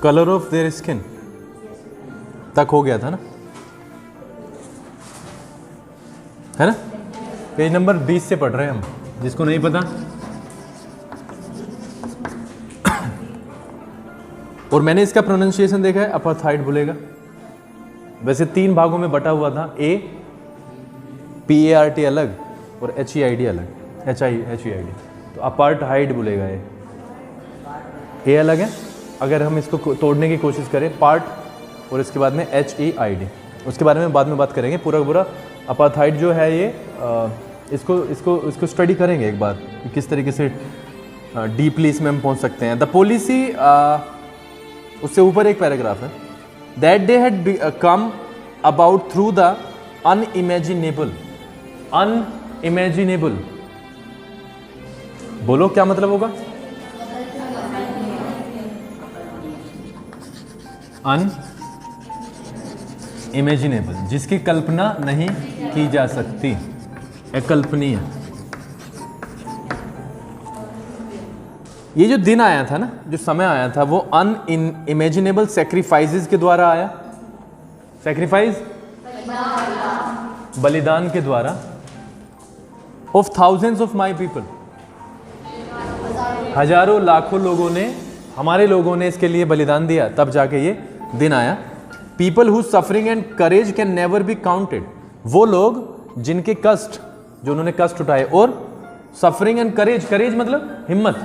Colour of their skin तक हो गया था ना, है ना? पेज नंबर 20 से पढ़ रहे हैं हम, जिसको नहीं पता। और मैंने इसका प्रोनाउंसिएशन देखा है, अपार्थाइड बोलेगा। वैसे 3 भागों में बटा हुआ था, PART अलग और HEID अलग, HEID। तो अपार्थाइड बोलेगा ये, ए अलग है। अगर हम इसको तोड़ने की कोशिश करें, पार्ट और इसके बाद में HEID, उसके बारे में बाद में बात करेंगे। पूरा अपार्थाइड जो है ये इसको स्टडी करेंगे एक बार कि किस तरीके से डीपली इसमें हम पहुंच सकते हैं। द पॉलिसी, उससे ऊपर एक पैराग्राफ है, that they had come about through the unimaginable. Unimaginable बोलो क्या मतलब होगा? अनइमेजिनेबल, जिसकी कल्पना नहीं की जा सकती, अकल्पनीय। ये जो दिन आया था ना, जो समय आया था, वो अनइमेजिनेबल सैक्रिफाइसेस के द्वारा आया। सैक्रिफाइस, बलिदान के द्वारा, of thousands of my people, हजारों लाखों लोगों ने, हमारे लोगों ने इसके लिए बलिदान दिया, तब जाके ये दिन आया। People who suffering and courage can never be counted, वो लोग जिनके कष्ट, जो उन्होंने कष्ट उठाए, और सफरिंग एंड करेज, करेज मतलब हिम्मत,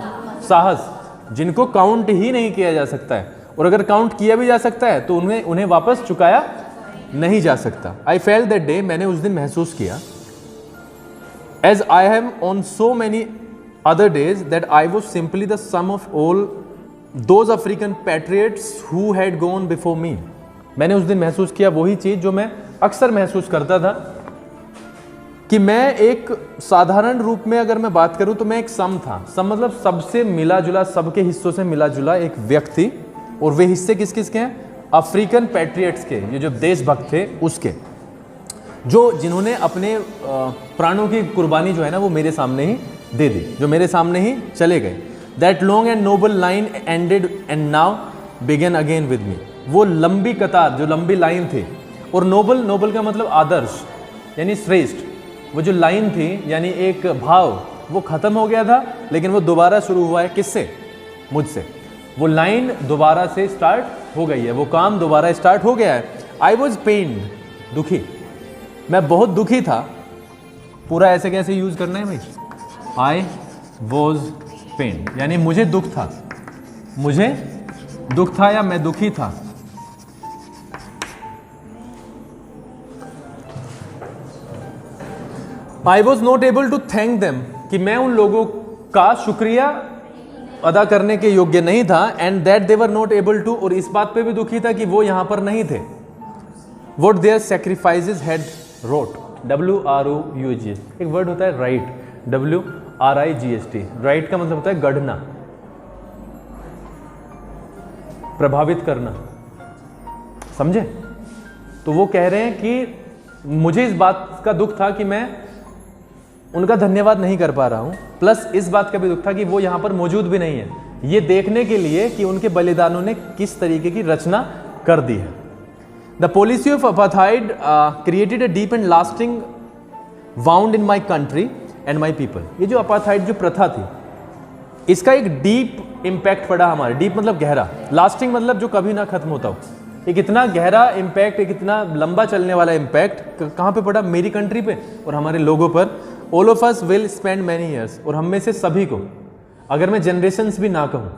साहस, जिनको काउंट ही नहीं किया जा सकता है, और अगर काउंट किया भी जा सकता है तो उन्हें वापस चुकाया नहीं जा सकता। आई फेल्ट दैट डे, मैंने उस दिन महसूस किया, as I have on so many other days, that I was simply the sum of all those African patriots who had gone before me. मैंने उस दिन महसूस किया वही चीज जो मैं अक्सर महसूस करता था, कि मैं एक साधारण रूप में अगर मैं बात करूं तो मैं एक सम था। सम मतलब सबसे मिला जुला, सबके हिस्सों से मिला जुला एक व्यक्ति, और वे हिस्से किस किस के हैं? अफ्रीकन पैट्रियट्स के, ये जो देशभक्त थे उसके, जो जिन्होंने अपने प्राणों की कुर्बानी जो है ना वो मेरे सामने ही दे दी, जो मेरे सामने ही चले गए। That long and noble line ended and now begin again with me. वो लंबी कतार, जो लंबी लाइन थी, और नोबल, नोबल का मतलब आदर्श यानी श्रेष्ठ, वो जो लाइन थी यानी एक भाव, वो खत्म हो गया था, लेकिन वो दोबारा शुरू हुआ है। किससे? मुझसे। वो लाइन दोबारा से स्टार्ट हो गई है, वो काम दोबारा स्टार्ट हो गया है। आई वॉज पेन्ड, दुखी, मैं बहुत दुखी था। पूरा ऐसे कैसे यूज करना है भाई? आई वॉज पेन्ड यानी मुझे दुख था, मुझे दुख था या मैं दुखी था। I was not able to thank them, कि मैं उन लोगों का शुक्रिया अदा करने के योग्य नहीं था। And that they were not able to, और इस बात पे भी दुखी था कि वो यहां पर नहीं थे। What their sacrifices had wrought, WROUGH, एक वर्ड होता है राइट, WRIGHT। राइट का मतलब होता है गढ़ना, प्रभावित करना, समझे? तो वो कह रहे हैं कि मुझे इस बात का दुख था कि मैं उनका धन्यवाद नहीं कर पा रहा हूं, प्लस इस बात का भी दुख था कि वो यहां पर मौजूद भी नहीं है, ये देखने के लिए कि उनके बलिदानों ने किस तरीके की रचना कर दी है। The policy of apartheid created a deep and lasting wound in my country and my people. ये जो अपार्थाइड जो प्रथा थी, इसका एक डीप इम्पैक्ट पड़ा हमारे, डीप मतलब गहरा, लास्टिंग मतलब जो कभी ना खत्म होता हो। एक इतना गहरा इम्पैक्ट, एक इतना लंबा चलने वाला इम्पैक्ट कहाँ पे पड़ा? मेरी कंट्री पे और हमारे लोगों पर। All of us will spend many years, और हम में से सभी को, अगर मैं जनरेशन्स भी ना कहूँ,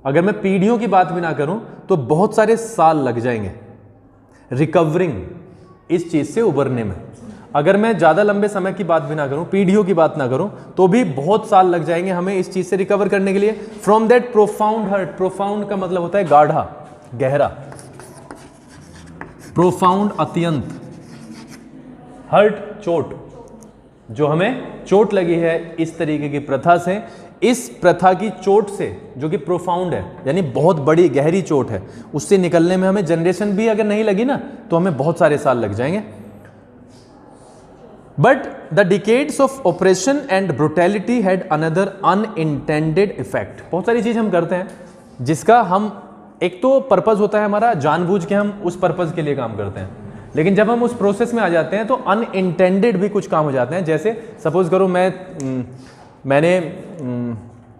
अगर मैं पीढ़ियों की बात भी ना करूँ, तो बहुत सारे साल लग जाएंगे रिकवरिंग, इस चीज़ से उबरने में। अगर मैं ज़्यादा लंबे समय की बात भी ना करूं, पीढ़ियों की बात ना करूं, तो भी बहुत साल लग जाएंगे हमें इस चीज़ से रिकवर करने के लिए। From that profound hurt, profound का मतलब होता है गाढ़ा, गहरा, प्रोफाउंड अत्यंत, हर्ट चोट, जो हमें चोट लगी है इस तरीके की प्रथा से, इस प्रथा की चोट से जो कि प्रोफाउंड है, यानी बहुत बड़ी गहरी चोट है, उससे निकलने में हमें जनरेशन भी अगर नहीं लगी ना तो हमें बहुत सारे साल लग जाएंगे। But the decades of operation and brutality had another unintended effect. बहुत सारी चीज़ हम करते हैं जिसका हम, एक तो पर्पज़ होता है हमारा, जानबूझ के हम उस पर्पज़ के लिए काम करते हैं, लेकिन जब हम उस प्रोसेस में आ जाते हैं तो अनइंटेंडेड भी कुछ काम हो जाते हैं। जैसे सपोज करो मैंने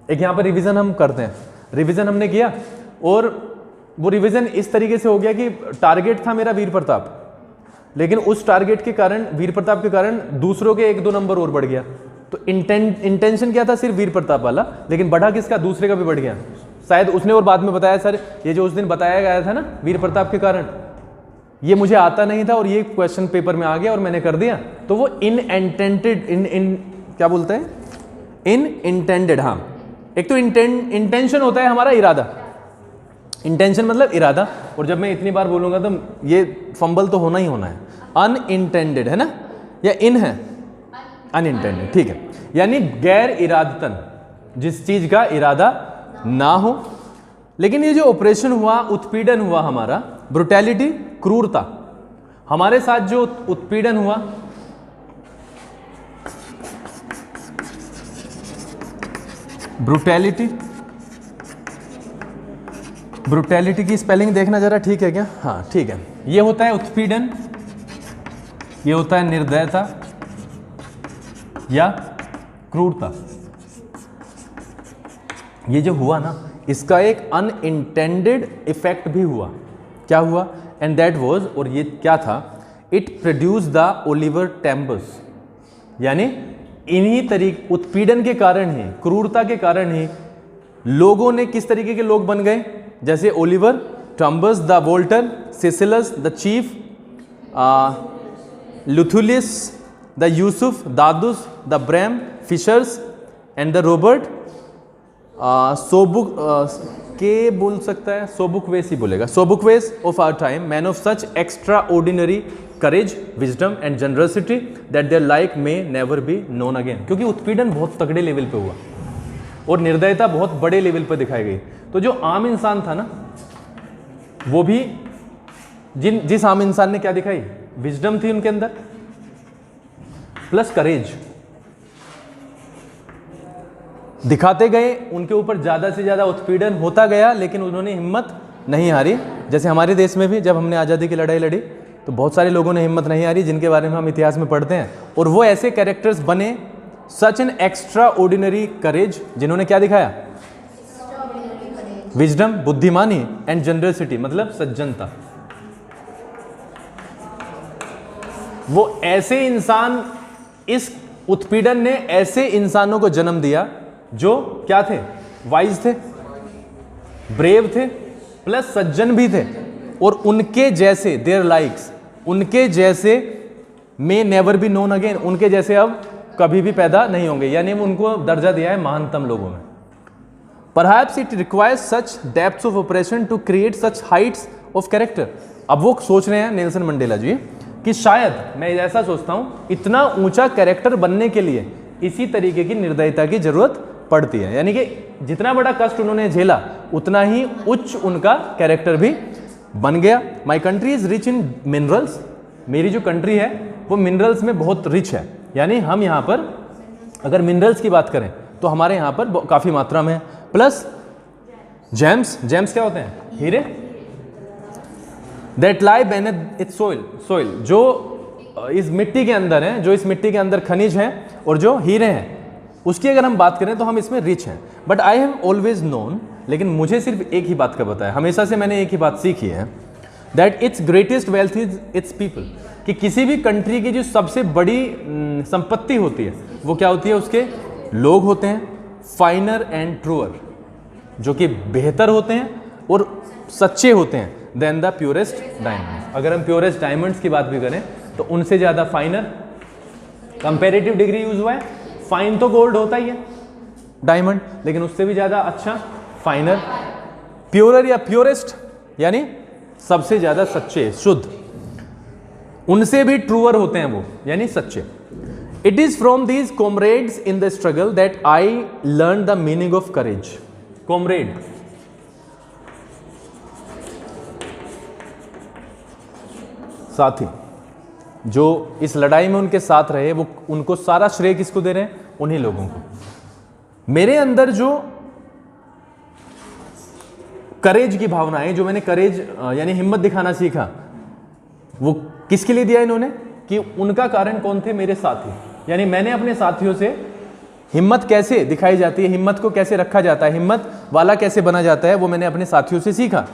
एक यहाँ पर रिवीजन हम करते हैं, रिवीजन हमने किया और वो रिवीजन इस तरीके से हो गया कि टारगेट था मेरा वीर प्रताप, लेकिन उस टारगेट के कारण, वीर प्रताप के कारण दूसरों के 1-2 नंबर और बढ़ गया। तो इंटेंशन क्या था, सिर्फ वीर प्रताप वाला, लेकिन बढ़ा किसका, दूसरे का भी बढ़ गया। शायद उसने और बाद में बताया, सर ये जो उस दिन बताया गया था ना वीर प्रताप के कारण, ये मुझे आता नहीं था और ये क्वेश्चन पेपर में आ गया और मैंने कर दिया, तो वो क्या बोलते हैं, इनइंटेंडेड। हाँ, एक तो इंटेंशन होता है हमारा इरादा, इंटेंशन मतलब इरादा, और जब मैं इतनी बार बोलूंगा तो ये फंबल तो होना ही होना है। अनइंटेंडेड है ना, या इन है, अनइंटेंडेड, ठीक है, यानी गैर इरादतन, जिस चीज का इरादा ना हो। लेकिन ये जो ऑपरेशन हुआ, उत्पीड़न हुआ हमारा, ब्रुटैलिटी, क्रूरता, हमारे साथ जो उत्पीड़न हुआ, ब्रुटैलिटी, ब्रुटैलिटी की स्पेलिंग देखना जरा, ठीक है क्या, हाँ ठीक है, ये होता है उत्पीड़न, ये होता है निर्दयता या क्रूरता। ये जो हुआ ना, इसका एक अनइंटेंडेड इफेक्ट भी हुआ। क्या हुआ, एंड दैट वाज, और ये क्या था, इट प्रोड्यूस द ओलिवर टेम्बस, यानी इन्हीं तरीके उत्पीड़न के कारण ही, क्रूरता के कारण ही लोगों ने किस तरीके के लोग बन गए, जैसे Oliver Tambos, the Walter, Sisulus, the chief, Luthulis, the Yusuf, Dadoos, the Bram, Fischers and the Robert Sobuk के बोल सकता है, सोबुकवेस ही बोलेगा, Sobukwes of our time, men of such extraordinary courage, wisdom and generosity that their like may never be known again. क्योंकि उत्पीड़न बहुत तगड़े लेवल पे हुआ और निर्दयता बहुत बड़े लेवल पर दिखाई गई। तो जो आम इंसान था ना, वो भी जिस आम इंसान ने क्या दिखाई, विजडम थी उनके अंदर प्लस करेज, दिखाते गए, उनके ऊपर ज़्यादा से ज़्यादा उत्पीड़न होता गया, लेकिन उन्होंने हिम्मत नहीं हारी। जैसे हमारे देश में भी जब हमने आज़ादी की लड़ाई लड़ी तो बहुत सारे लोगों ने हिम्मत नहीं हारी, जिनके बारे में हम इतिहास में पढ़ते हैं, और वो ऐसे कैरेक्टर्स बने, सच एन एक्स्ट्रा ऑर्डिनरी करेज, जिन्होंने क्या दिखाया, विजडम, बुद्धिमानी, एंड जनरसिटी मतलब सज्जनता। वो ऐसे इंसान, इस उत्पीड़न ने ऐसे इंसानों को जन्म दिया जो क्या थे, वाइज थे, ब्रेव थे, प्लस सज्जन भी थे, और उनके जैसे, देयर लाइक्स, उनके जैसे मे नेवर बी नोन अगेन, उनके जैसे अब कभी भी पैदा नहीं होंगे, यानी उनको दर्जा दिया है महानतम लोगों में। Perhaps it requires such depths of operation to create such heights of character. अब वो सोच रहे हैं नेल्सन मंडेला जी कि शायद, मैं ऐसा सोचता हूं, इतना ऊंचा कैरेक्टर बनने के लिए इसी तरीके की निर्दयता की जरूरत पड़ती है, यानी कि जितना बड़ा कष्ट उन्होंने झेला उतना ही उच्च उनका कैरेक्टर भी बन गया। My country is rich in minerals, मेरी जो कंट्री है वो मिनरल्स में बहुत रिच है, यानी हम यहाँ पर अगर मिनरल्स की बात करें तो हमारे यहाँ पर काफ़ी मात्रा में है, प्लस जेम्स, जेम्स क्या होते हैं, हीरे, that lie beneath it's soil, soil जो इस मिट्टी के अंदर है, जो इस मिट्टी के अंदर खनिज हैं और जो हीरे हैं, उसकी अगर हम बात करें तो हम इसमें रिच हैं। But I have always known, लेकिन मुझे सिर्फ एक ही बात का पता है, हमेशा से मैंने एक ही बात सीखी है, that it's greatest wealth is it's people, कि किसी भी कंट्री की जो सबसे बड़ी संपत्ति होती है वो क्या होती है, उसके लोग होते हैं, फाइनर एंड ट्रूअर, जो कि बेहतर होते हैं और सच्चे होते हैं, देन द प्योरेस्ट डायमंड्स। अगर हम प्योरेस्ट डायमंड्स की बात भी करें तो उनसे ज़्यादा फाइनर, कंपेरेटिव डिग्री यूज हुआ है, फाइन तो गोल्ड होता ही है डायमंड, लेकिन उससे भी ज़्यादा अच्छा फाइनर, प्योरर या प्योरेस्ट यानी सबसे ज़्यादा सच्चे, शुद्ध, उनसे भी ट्रूअर होते हैं वो, यानी सच्चे। It is from these comrades in the struggle that I learn the meaning of courage. Comrade, साथी, जो इस लड़ाई में उनके साथ रहे, वो उनको सारा श्रेय किसको दे रहे हैं? उन्हीं लोगों को। मेरे अंदर जो करेज की भावना है, जो मैंने करेज यानी हिम्मत दिखाना सीखा, वो किसके लिए दिया इन्होंने? कि उनका कारण कौन थे? मेरे साथी। यानी मैंने अपने साथियों से हिम्मत कैसे दिखाई जाती है, हिम्मत को कैसे रखा जाता है, हिम्मत वाला कैसे बना जाता है, वो मैंने अपने साथियों से सीखा।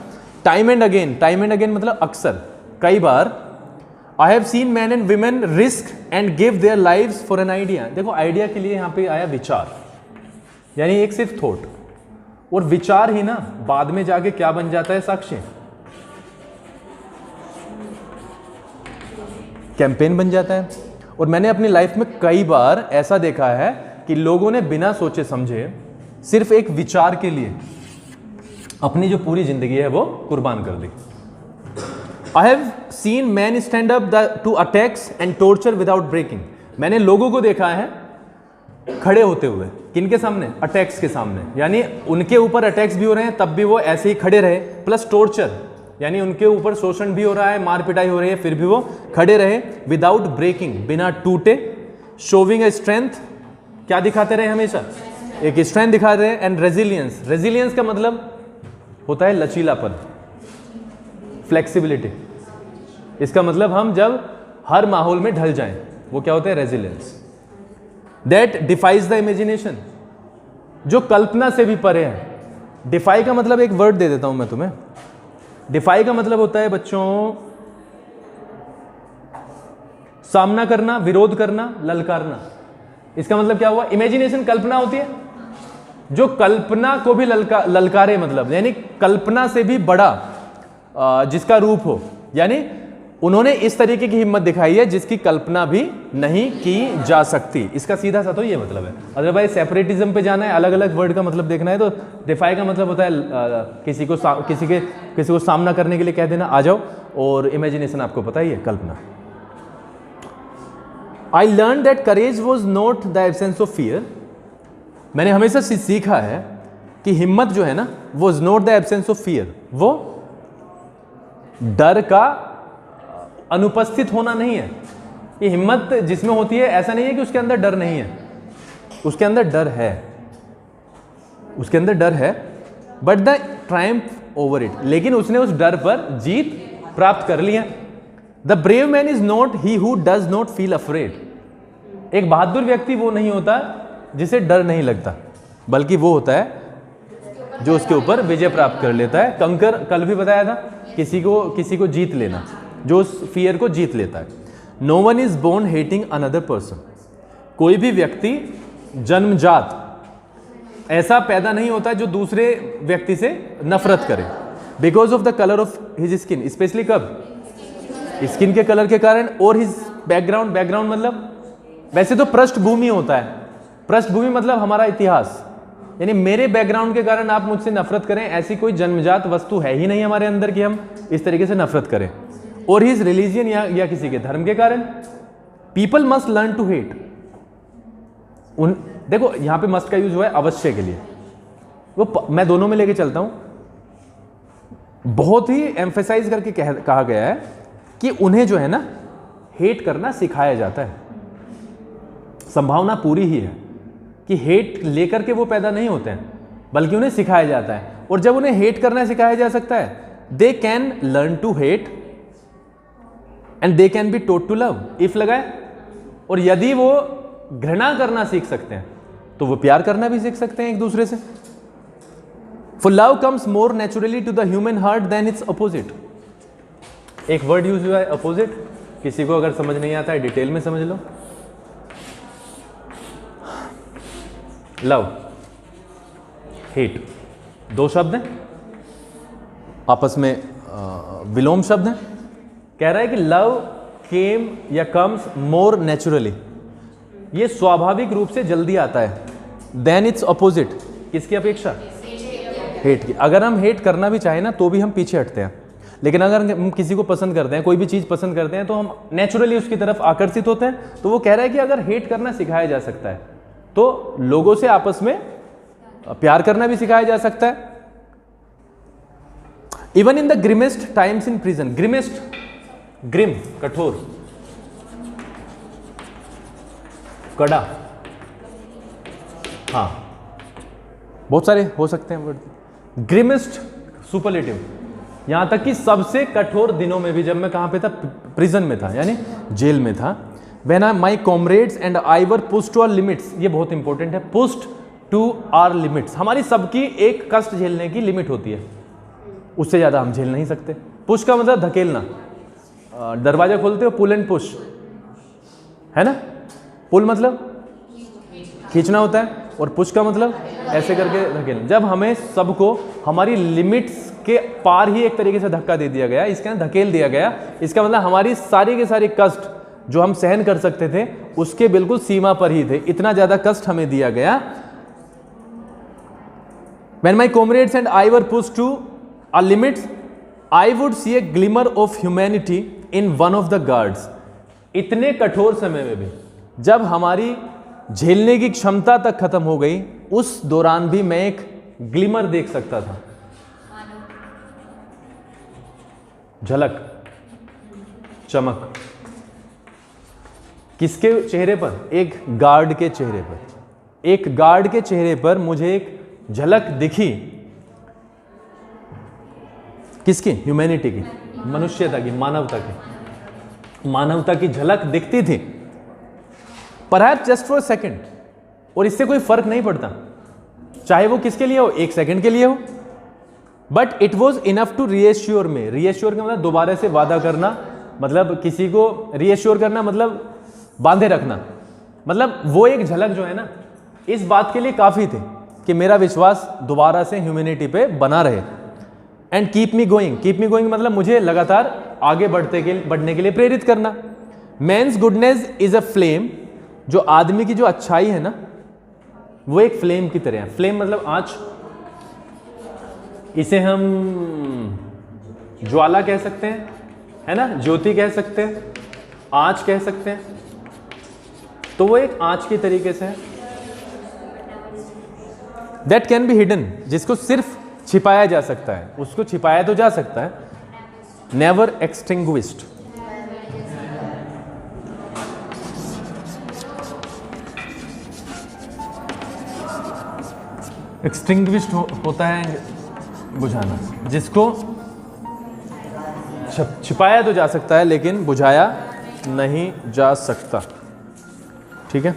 Time and again, time and again मतलब अक्सर, कई बार। I have seen men and women risk and give their lives for an idea. देखो आइडिया के लिए यहां पे आया विचार, यानी एक सिर्फ थॉट, और विचार ही ना बाद में जाके क्या बन जाता है? साक्ष्य, कैंपेन बन जाता है। और मैंने अपनी लाइफ में कई बार ऐसा देखा है कि लोगों ने बिना सोचे समझे सिर्फ एक विचार के लिए अपनी जो पूरी जिंदगी है वो कुर्बान कर दी। I have seen men stand up to attacks and torture without breaking. मैंने लोगों को देखा है खड़े होते हुए, किनके सामने? अटैक्स के सामने, यानी उनके ऊपर अटैक्स भी हो रहे हैं तब भी वो ऐसे ही खड़े रहे, प्लस टॉर्चर, यानी उनके ऊपर शोषण भी हो रहा है, मार पिटाई हो रही है, फिर भी वो खड़े रहे, विदाउट ब्रेकिंग, बिना टूटे। शोविंग ए स्ट्रेंथ, क्या दिखाते रहे? हमेशा एक स्ट्रेंथ दिखा रहे हैं। एंड रेजिलियंस, रेजिलियंस का मतलब होता है लचीलापन, फ्लेक्सिबिलिटी। इसका मतलब हम जब हर माहौल में ढल जाएं, वो क्या होता है? Resilience. That defies the imagination, जो कल्पना से भी परे है। डिफाई का मतलब एक वर्ड दे देता हूं मैं तुम्हें। डिफाई का मतलब होता है बच्चों सामना करना, विरोध करना, ललकारना। इसका मतलब क्या हुआ? इमेजिनेशन कल्पना होती है, जो कल्पना को भी ललकारे, मतलब यानी कल्पना से भी बड़ा जिसका रूप हो। यानी उन्होंने इस तरीके की हिम्मत दिखाई है जिसकी कल्पना भी नहीं की जा सकती। इसका सीधा सा तो ये मतलब है। अदरवाइज सेपरेटिज्म पे जाना है, अलग अलग वर्ड का मतलब देखना है, तो डिफाई का मतलब होता है किसी को सामना करने के लिए कह देना आ जाओ, और इमेजिनेशन आपको पता ही है, कल्पना। I learn that courage was not the absence of fear. मैंने हमेशा सीखा है कि हिम्मत जो है ना, was not the absence of fear, वो डर का अनुपस्थित होना नहीं है। ये हिम्मत जिसमें होती है, ऐसा नहीं है कि उसके अंदर डर नहीं है, उसके अंदर डर है, उसके अंदर डर है, but the Triumph over it, लेकिन उसने उस डर पर जीत प्राप्त कर लिया। The brave man is not he who does not feel afraid. एक बहादुर व्यक्ति वो नहीं होता जिसे डर नहीं लगता, बल्कि वो होता है जो उसके ऊपर विजय प्राप्त कर लेता है। कंकर, कल भी बताया था, किसी को जीत लेना, जो उस फियर को जीत लेता है। No one is born hating another person. कोई भी व्यक्ति जन्मजात ऐसा पैदा नहीं होता जो दूसरे व्यक्ति से नफरत करे, because of the colour of his skin. Specially कब? स्किन के कलर के कारण, और हिज बैकग्राउंड। बैकग्राउंड मतलब वैसे तो पृष्ठभूमि होता है, पृष्ठभूमि मतलब हमारा इतिहास, यानी मेरे बैकग्राउंड के कारण आप मुझसे नफरत करें, ऐसी कोई जन्मजात वस्तु है ही नहीं हमारे अंदर कि हम इस तरीके से नफरत करें। और हिज रिलीजियन, या किसी के धर्म के कारण। People must learn to hate. देखो यहां पे मस्ट का यूज हुआ है अवश्य के लिए, वो मैं दोनों में लेके चलता हूं। बहुत ही एम्फेसाइज करके कहा गया है कि उन्हें जो है ना हेट करना सिखाया जाता है। संभावना पूरी ही है कि हेट लेकर के वो पैदा नहीं होते हैं, बल्कि उन्हें सिखाया जाता है। और जब उन्हें हेट करना सिखाया जा सकता है, they can learn to hate and they can be taught to love. If लगाए, और यदि वो घृणा करना सीख सकते हैं तो वो प्यार करना भी सीख सकते हैं एक दूसरे से। For love comes more naturally to the human heart than its opposite. एक वर्ड यूज हुआ है अपोजिट, किसी को अगर समझ नहीं आता है डिटेल में समझ लो। लव, हेट, दो शब्द हैं, आपस में विलोम शब्द हैं। कह रहा है कि लव केम या कम्स मोर नेचुरली, ये स्वाभाविक रूप से जल्दी आता है, देन इट्स अपोजिट, किसकी अपेक्षा? हेट की। अगर हम हेट करना भी चाहें ना तो भी हम पीछे हटते हैं, लेकिन अगर हम किसी को पसंद करते हैं, कोई भी चीज़ पसंद करते हैं, तो हम नेचुरली उसकी तरफ आकर्षित होते हैं। तो वो कह रहा है कि अगर हेट करना सिखाया जा सकता है तो लोगों से आपस में प्यार करना भी सिखाया जा सकता है। Even in the grimmest times in prison, grimmest, grim कठोर, कड़ा, हाँ बहुत सारे हो सकते हैं वर्ड। ग्रिमेस्ट सुपरलेटिव, यहां तक कि सबसे कठोर दिनों में भी, जब मैं कहां पे था, प्रिजन में था यानी जेल में था, when my comrades and I were pushed to our limits, ये बहुत इंपॉर्टेंट है, पुश्ड टू आवर लिमिट्स, हमारी सबकी एक कष्ट झेलने की लिमिट होती है, उससे ज्यादा हम झेल नहीं सकते। पुश का मतलब धकेलना, दरवाजा खोलते हो पुल एंड पुश, है ना, पुल मतलब खींचना होता है और पुश का मतलब ऐसे करके धकेलना। जब हमें सबको हमारी लिमिट्स के पार ही एक तरीके से धक्का दे दिया गया, इसके अंदर धकेल दिया गया, इसका मतलब हमारी सारी के सारी कष्ट जो हम सहन कर सकते थे उसके बिल्कुल सीमा पर ही थे, इतना ज्यादा कष्ट हमें दिया गया। When my comrades and I were pushed to our limits, I would see a glimmer of humanity in one of the guards. इतने कठोर समय में भी जब हमारी झेलने की क्षमता तक खत्म हो गई, उस दौरान भी मैं एक ग्लिमर देख सकता था, झलक, चमक, किसके चेहरे पर? एक गार्ड के चेहरे पर। एक गार्ड के चेहरे पर मुझे एक झलक दिखी, किसकी? ह्यूमैनिटी की, मनुष्यता की, मानवता की झलक दिखती थी, परहैप्स जस्ट फॉर सेकेंड, और इससे कोई फर्क नहीं पड़ता चाहे वो किसके लिए हो, एक सेकंड के लिए हो, but it was enough to reassure me. Reassure का मतलब दोबारा से वादा करना, मतलब किसी को रीएश्योर करना मतलब बांधे रखना, मतलब वो एक झलक जो है ना, इस बात के लिए काफी थे कि मेरा विश्वास दोबारा से ह्यूमैनिटी पे बना रहे। And keep me going, keep me going मतलब मुझे लगातार आगे बढ़ने के लिए प्रेरित करना। Man's goodness is a flame, जो आदमी की जो अच्छाई है ना, वो एक फ्लेम की तरह है। फ्लेम मतलब आंच, इसे हम ज्वाला कह सकते हैं, है ना, ज्योति कह सकते हैं, आंच कह सकते हैं, तो वो एक आंच की तरीके से है। दैट कैन बी हिडन, जिसको सिर्फ छिपाया जा सकता है, उसको छिपाया तो जा सकता है, नेवर एक्सटिंग्विश्ड। एक्सटिंग्विश्ड होता है बुझाना, जिसको छिपाया तो जा सकता है लेकिन बुझाया नहीं जा सकता, ठीक है।